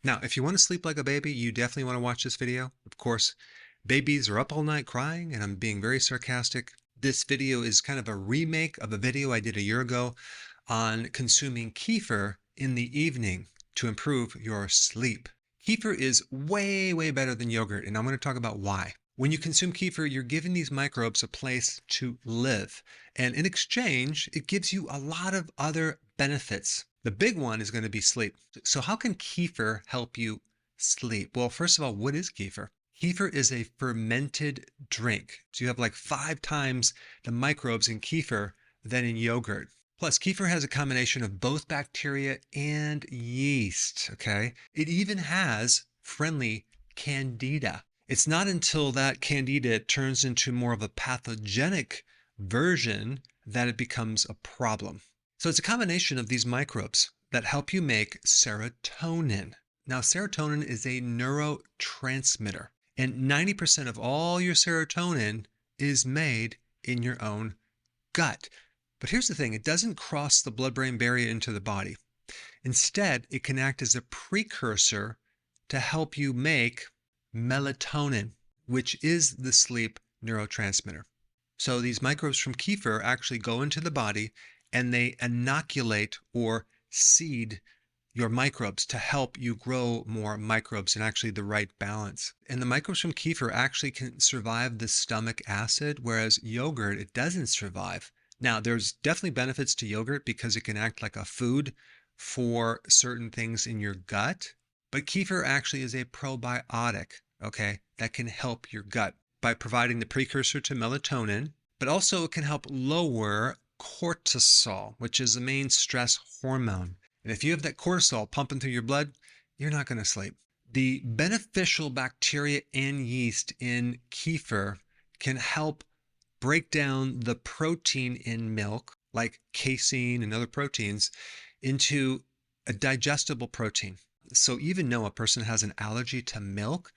Now, if you want to sleep like a baby, you definitely want to watch this video. Of course, babies are up all night crying, and I'm being very sarcastic. This video is kind of a remake of a video I did a year ago on consuming kefir in the evening to improve your sleep. Kefir is way, way better than yogurt, and I'm going to talk about why. When you consume kefir, you're giving these microbes a place to live. And in exchange, it gives you a lot of other benefits. The big one is going to be sleep. So how can kefir help you sleep? Well, first of all, what is kefir? Kefir is a fermented drink. So you have like 5 times the microbes in kefir than in yogurt. Plus, kefir has a combination of both bacteria and yeast, okay? It even has friendly candida. It's not until that candida turns into more of a pathogenic version that it becomes a problem. So it's a combination of these microbes that help you make serotonin. Now, serotonin is a neurotransmitter, and 90% of all your serotonin is made in your own gut. But here's the thing, it doesn't cross the blood-brain barrier into the body. Instead, it can act as a precursor to help you make melatonin, which is the sleep neurotransmitter. So these microbes from kefir actually go into the body and they inoculate or seed your microbes to help you grow more microbes in actually the right balance. And the microbes from kefir actually can survive the stomach acid, whereas yogurt, it doesn't survive. Now, there's definitely benefits to yogurt because it can act like a food for certain things in your gut, but kefir actually is a probiotic, okay, that can help your gut by providing the precursor to melatonin, but also it can help lower cortisol, which is the main stress hormone. And if you have that cortisol pumping through your blood, you're not going to sleep. The beneficial bacteria and yeast in kefir can help break down the protein in milk, like casein and other proteins, into a digestible protein. So even though a person has an allergy to milk,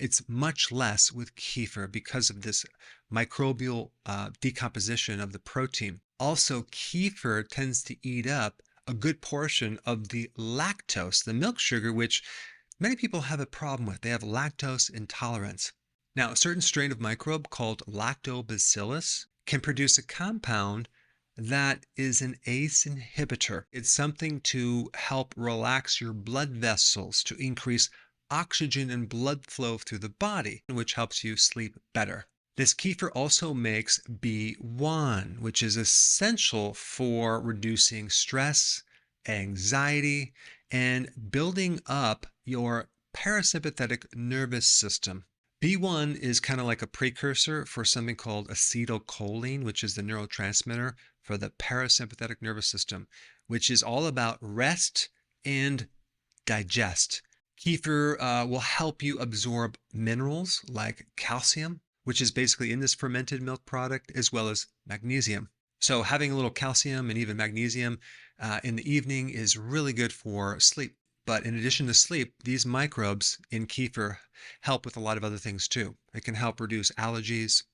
it's much less with kefir because of this microbial decomposition of the protein. Also, kefir tends to eat up a good portion of the lactose, the milk sugar, which many people have a problem with. They have lactose intolerance. Now, a certain strain of microbe called lactobacillus can produce a compound that is an ACE inhibitor. It's something to help relax your blood vessels, to increase oxygen and blood flow through the body, which helps you sleep better. This kefir also makes B1, which is essential for reducing stress, anxiety, and building up your parasympathetic nervous system. B1 is kind of like a precursor for something called acetylcholine, which is the neurotransmitter for the parasympathetic nervous system, which is all about rest and digest. Kefir will help you absorb minerals like calcium, which is basically in this fermented milk product, as well as magnesium. So having a little calcium and even magnesium in the evening is really good for sleep. But in addition to sleep, these microbes in kefir help with a lot of other things too. It can help reduce allergies,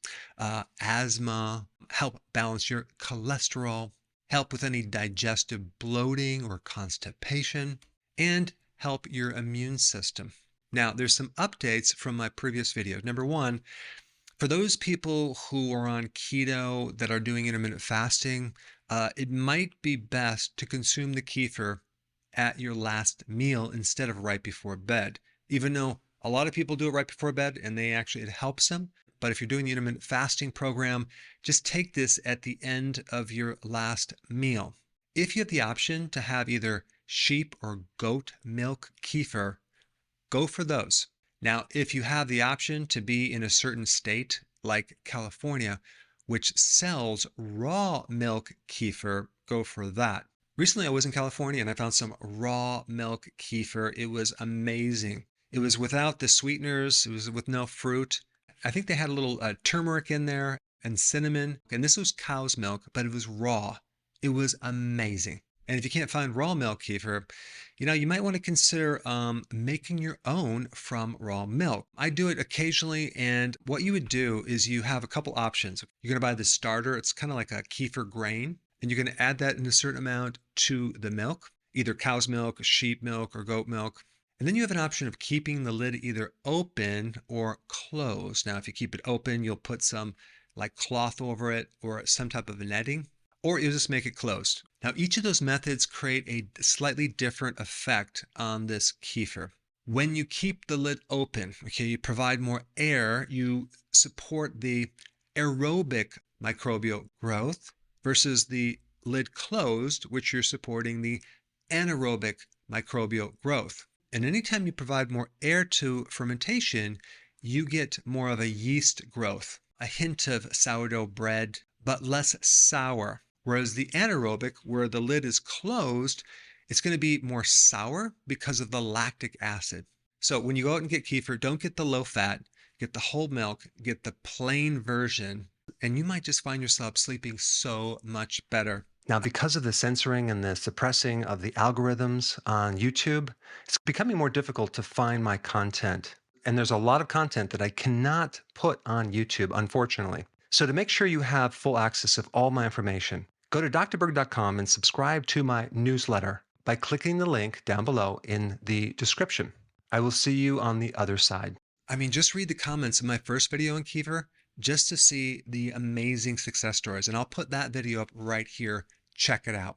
asthma, help balance your cholesterol, help with any digestive bloating or constipation, and help your immune system. Now, there's some updates from my previous video. Number one, for those people who are on keto that are doing intermittent fasting, it might be best to consume the kefir at your last meal instead of right before bed. Even though a lot of people do it right before bed and it helps them. But if you're doing the intermittent fasting program, just take this at the end of your last meal. If you have the option to have either sheep or goat milk kefir, go for those. Now, if you have the option to be in a certain state like California, which sells raw milk kefir, go for that. Recently, I was in California and I found some raw milk kefir. It was amazing. It was without the sweeteners. It was with no fruit. I think they had a little turmeric in there and cinnamon. And this was cow's milk, but it was raw. It was amazing. And if you can't find raw milk kefir, you might want to consider making your own from raw milk. I do it occasionally, and what you would do is you have a couple options. You're going to buy the starter. It's kind of like a kefir grain, and you're going to add that in a certain amount to the milk, either cow's milk, sheep milk, or goat milk. And then you have an option of keeping the lid either open or closed. Now, if you keep it open, you'll put some like cloth over it or some type of netting, or you'll just make it closed. Now, each of those methods create a slightly different effect on this kefir. When you keep the lid open, okay, you provide more air, you support the aerobic microbial growth versus the lid closed, which you're supporting the anaerobic microbial growth. And anytime you provide more air to fermentation, you get more of a yeast growth, a hint of sourdough bread, but less sour. Whereas the anaerobic, where the lid is closed, it's going to be more sour because of the lactic acid. So when you go out and get kefir, don't get the low fat, get the whole milk, get the plain version, and you might just find yourself sleeping so much better. Now, because of the censoring and the suppressing of the algorithms on YouTube, it's becoming more difficult to find my content. And there's a lot of content that I cannot put on YouTube, unfortunately. So to make sure you have full access of all my information, go to drberg.com and subscribe to my newsletter by clicking the link down below in the description. I will see you on the other side. I mean, just read the comments in my first video on kefir just to see the amazing success stories. And I'll put that video up right here. Check it out.